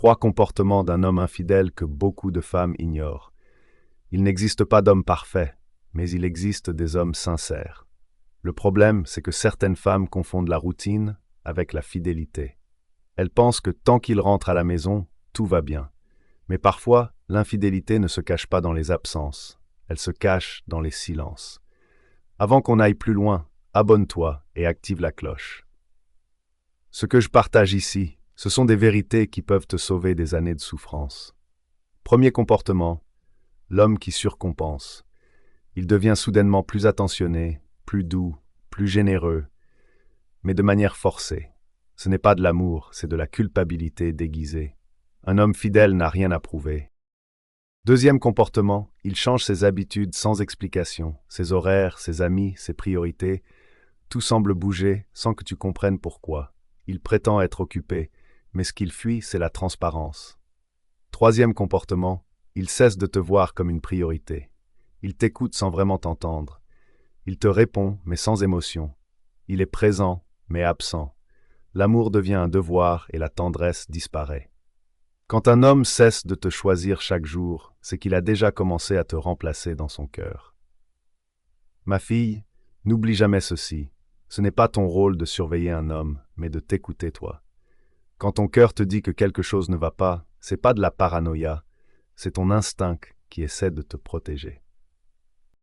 3 comportements d'un homme infidèle que beaucoup de femmes ignorent. Il n'existe pas d'homme parfait, mais il existe des hommes sincères. Le problème, c'est que certaines femmes confondent la routine avec la fidélité. Elles pensent que tant qu'il rentre à la maison, tout va bien. Mais parfois, l'infidélité ne se cache pas dans les absences, elle se cache dans les silences. Avant qu'on aille plus loin, abonne-toi et active la cloche. Ce que je partage ici, ce sont des vérités qui peuvent te sauver des années de souffrance. Premier comportement, l'homme qui surcompense. Il devient soudainement plus attentionné, plus doux, plus généreux, mais de manière forcée. Ce n'est pas de l'amour, c'est de la culpabilité déguisée. Un homme fidèle n'a rien à prouver. Deuxième comportement, il change ses habitudes sans explication, ses horaires, ses amis, ses priorités. Tout semble bouger sans que tu comprennes pourquoi. Il prétend être occupé, mais ce qu'il fuit, c'est la transparence. Troisième comportement, il cesse de te voir comme une priorité. Il t'écoute sans vraiment t'entendre. Il te répond, mais sans émotion. Il est présent, mais absent. L'amour devient un devoir et la tendresse disparaît. Quand un homme cesse de te choisir chaque jour, c'est qu'il a déjà commencé à te remplacer dans son cœur. Ma fille, n'oublie jamais ceci. Ce n'est pas ton rôle de surveiller un homme, mais de t'écouter toi. Quand ton cœur te dit que quelque chose ne va pas, c'est pas de la paranoïa, c'est ton instinct qui essaie de te protéger.